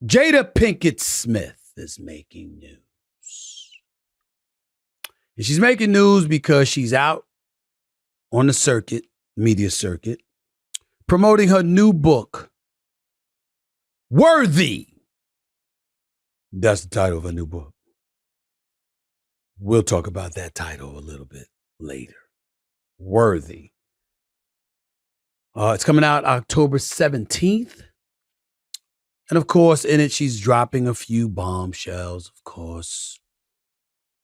Jade Pinky Smith is making news. And she's making news because she's out on the circuit, media circuit, promoting her new book, Worthy. That's the title of her new book. We'll talk about that title a little bit later. Worthy. It's coming out October 17th. And of course, in it, she's dropping a few bombshells, of course.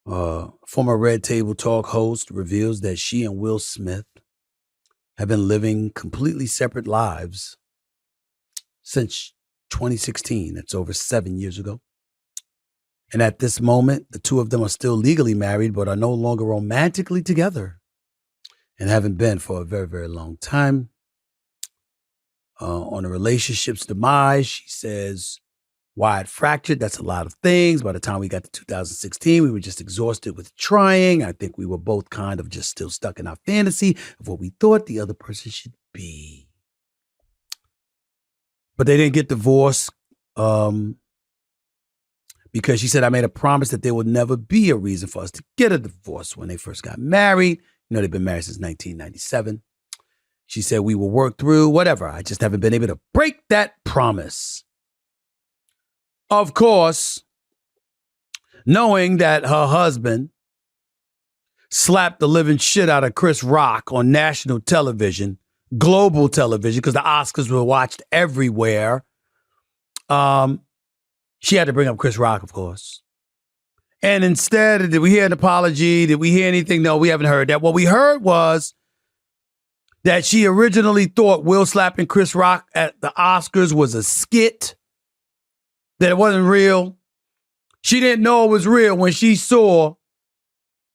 Former Red Table Talk host reveals that she and Will Smith have been living completely separate lives since 2016. That's over 7 years ago. And at this moment, the two of them are still legally married, but are no longer romantically together and haven't been for a very, very long time. On the relationship's demise, she says, why it fractured, that's a lot of things. By the time we got to 2016, we were just exhausted with trying. I think we were both kind of just still stuck in our fantasy of what we thought the other person should be. But they didn't get divorced because she said, I made a promise that there would never be a reason for us to get a divorce when they first got married. You know, they've been married since 1997. She said, we will work through whatever. I just haven't been able to break that promise. Of course, knowing that her husband slapped the living shit out of Chris Rock on national television, global television, because the Oscars were watched everywhere, she had to bring up Chris Rock, of course. And instead, did we hear an apology? Did we hear anything? No, we haven't heard that. What we heard was that she originally thought Will slapping Chris Rock at the Oscars was a skit, that it wasn't real. She didn't know it was real when she saw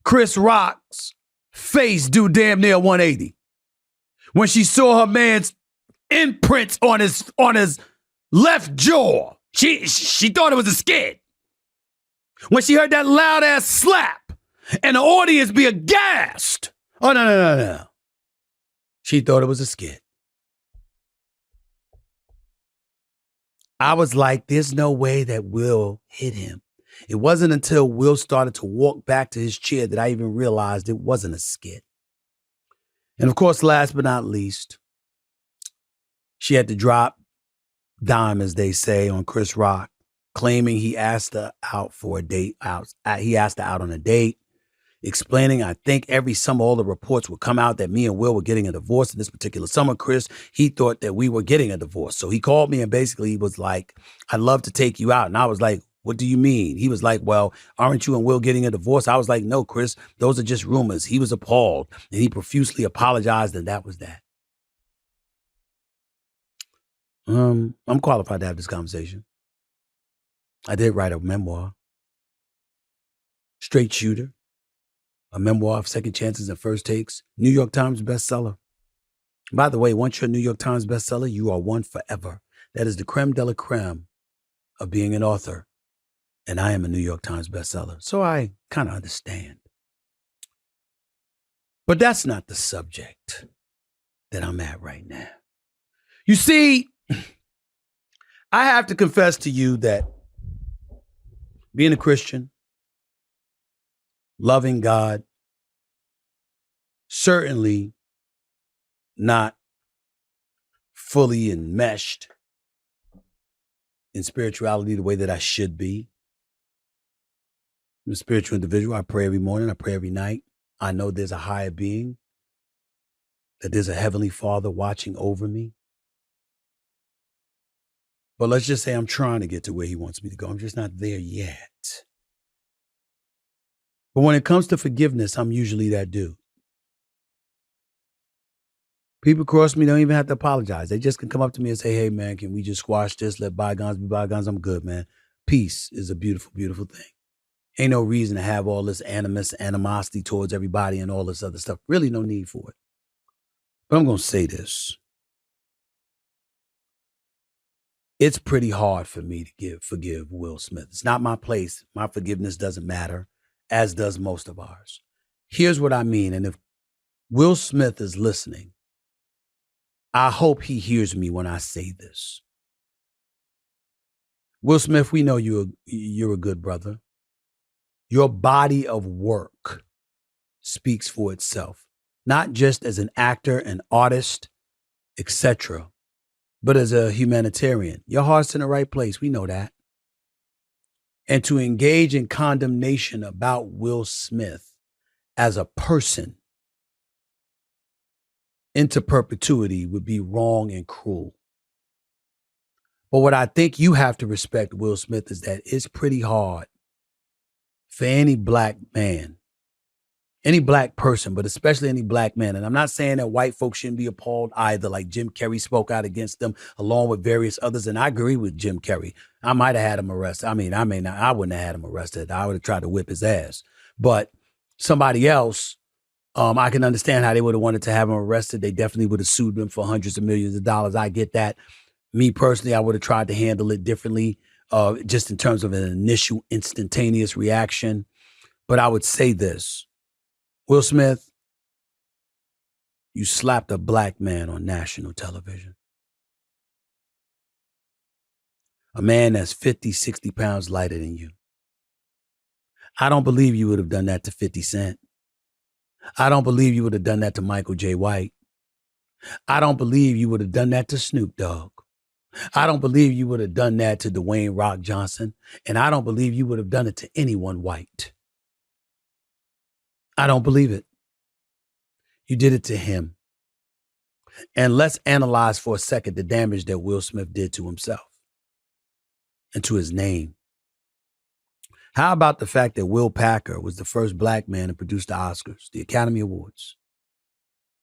Chris Rock's face do damn near 180. When she saw her man's imprints on his left jaw, she thought it was a skit. When she heard that loud ass slap and the audience be aghast. Oh, no. She thought it was a skit. I was like, there's no way that Will hit him. It wasn't until Will started to walk back to his chair that I even realized it wasn't a skit. And of course, last but not least, she had to drop dime, as they say, on Chris Rock, claiming he asked her out for a date. He asked her out on a date, explaining, I think every summer all the reports would come out that me and Will were getting a divorce. In this particular summer, Chris, he thought that we were getting a divorce. So he called me and basically he was like, I'd love to take you out. And I was like, what do you mean? He was like, well, aren't you and Will getting a divorce? I was like, no, Chris, those are just rumors. He was appalled and he profusely apologized, and that was that. I'm qualified to have this conversation. I did write a memoir, Straight Shooter. A memoir of second chances and first takes, New York Times bestseller. By the way, once you're a New York Times bestseller, you are one forever. That is the creme de la creme of being an author. And I am a New York Times bestseller, so I kind of understand. But that's not the subject that I'm at right now. You see, I have to confess to you that being a Christian, loving God, certainly not fully enmeshed in spirituality the way that I should be. I'm a spiritual individual. I pray every morning. I pray every night. I know there's a higher being, that there's a heavenly Father watching over me. But let's just say I'm trying to get to where he wants me to go. I'm just not there yet. But when it comes to forgiveness, I'm usually that dude. People cross me, don't even have to apologize. They just can come up to me and say, hey, man, can we just squash this? Let bygones be bygones. I'm good, man. Peace is a beautiful, beautiful thing. Ain't no reason to have all this animosity towards everybody and all this other stuff. Really no need for it. But I'm going to say this. It's pretty hard for me to forgive Will Smith. It's not my place. My forgiveness doesn't matter, as does most of ours. Here's what I mean. And if Will Smith is listening, I hope he hears me when I say this. Will Smith, we know you're a good brother. Your body of work speaks for itself, not just as an actor, an artist, etc., but as a humanitarian. Your heart's in the right place. We know that. And to engage in condemnation about Will Smith as a person into perpetuity would be wrong and cruel. But what I think you have to respect, Will Smith, is that it's pretty hard for any black man, any black person, but especially any black man. And I'm not saying that white folks shouldn't be appalled either, like Jim Carrey spoke out against them along with various others. And I agree with Jim Carrey. I might have had him arrested. I wouldn't have had him arrested. I would have tried to whip his ass. But somebody else, I can understand how they would have wanted to have him arrested. They definitely would have sued him for hundreds of millions of dollars. I get that. Me personally, I would have tried to handle it differently, just in terms of an initial instantaneous reaction. But I would say this. Will Smith, you slapped a black man on national television. A man that's 50, 60 pounds lighter than you. I don't believe you would have done that to 50 Cent. I don't believe you would have done that to Michael J. White. I don't believe you would have done that to Snoop Dogg. I don't believe you would have done that to Dwayne Rock Johnson. And I don't believe you would have done it to anyone white. I don't believe it. You did it to him. And let's analyze for a second the damage that Will Smith did to himself and to his name. How about the fact that Will Packer was the first black man to produce the Oscars, the Academy Awards?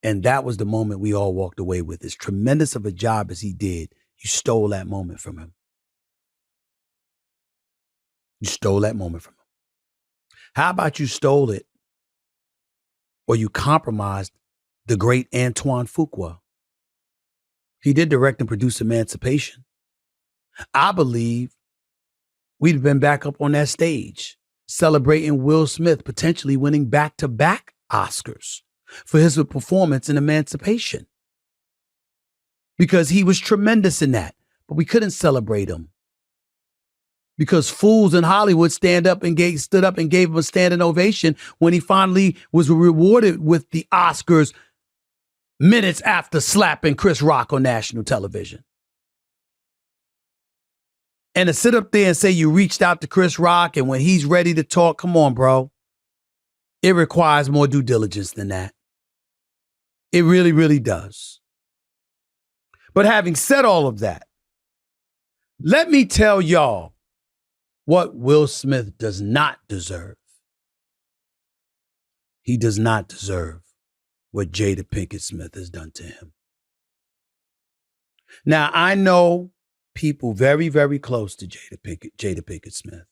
And that was the moment we all walked away with. As tremendous of a job as he did, you stole that moment from him. You stole that moment from him. How about you stole it or you compromised the great Antoine Fuqua? He did direct and produce Emancipation. I believe we'd have been back up on that stage celebrating Will Smith potentially winning back-to-back Oscars for his performance in Emancipation, because he was tremendous in that. But we couldn't celebrate him because fools in Hollywood stood up and gave him a standing ovation when he finally was rewarded with the Oscars minutes after slapping Chris Rock on national television. And to sit up there and say you reached out to Chris Rock and when he's ready to talk, come on, bro. It requires more due diligence than that. It really, really does. But having said all of that, let me tell y'all what Will Smith does not deserve. He does not deserve what Jade Pinky Smith has done to him. Now, I know people very, very close to Jade Pinky Smith.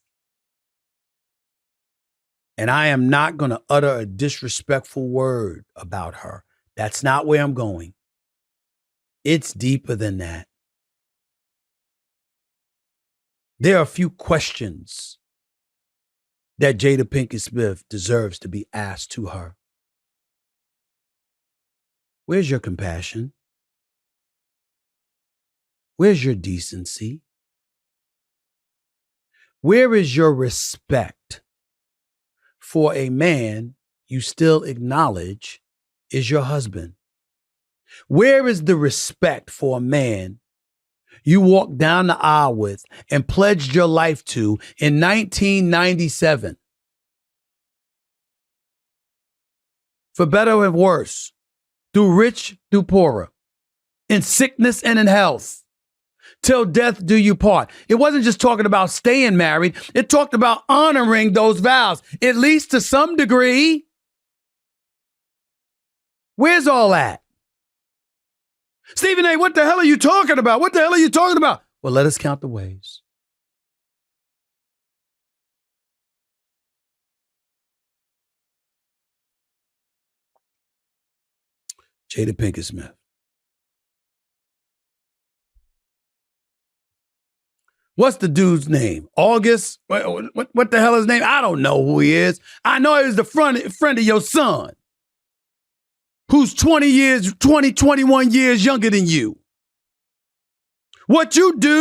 And I am not going to utter a disrespectful word about her. That's not where I'm going. It's deeper than that. There are a few questions that Jade Pinky Smith deserves to be asked to her. Where's your compassion? Where's your decency? Where is your respect for a man you still acknowledge is your husband? Where is the respect for a man you walked down the aisle with and pledged your life to in 1997? For better and worse, through rich, through poorer, in sickness and in health, till death do you part. It wasn't just talking about staying married. It talked about honoring those vows, at least to some degree. Where's all that? Stephen A., what the hell are you talking about? What the hell are you talking about? Well, let us count the ways. Jade Pinky Smith. What's the dude's name? August? What the hell is his name? I don't know who he is. I know he was the friend of your son, who's 21 years younger than you. What you do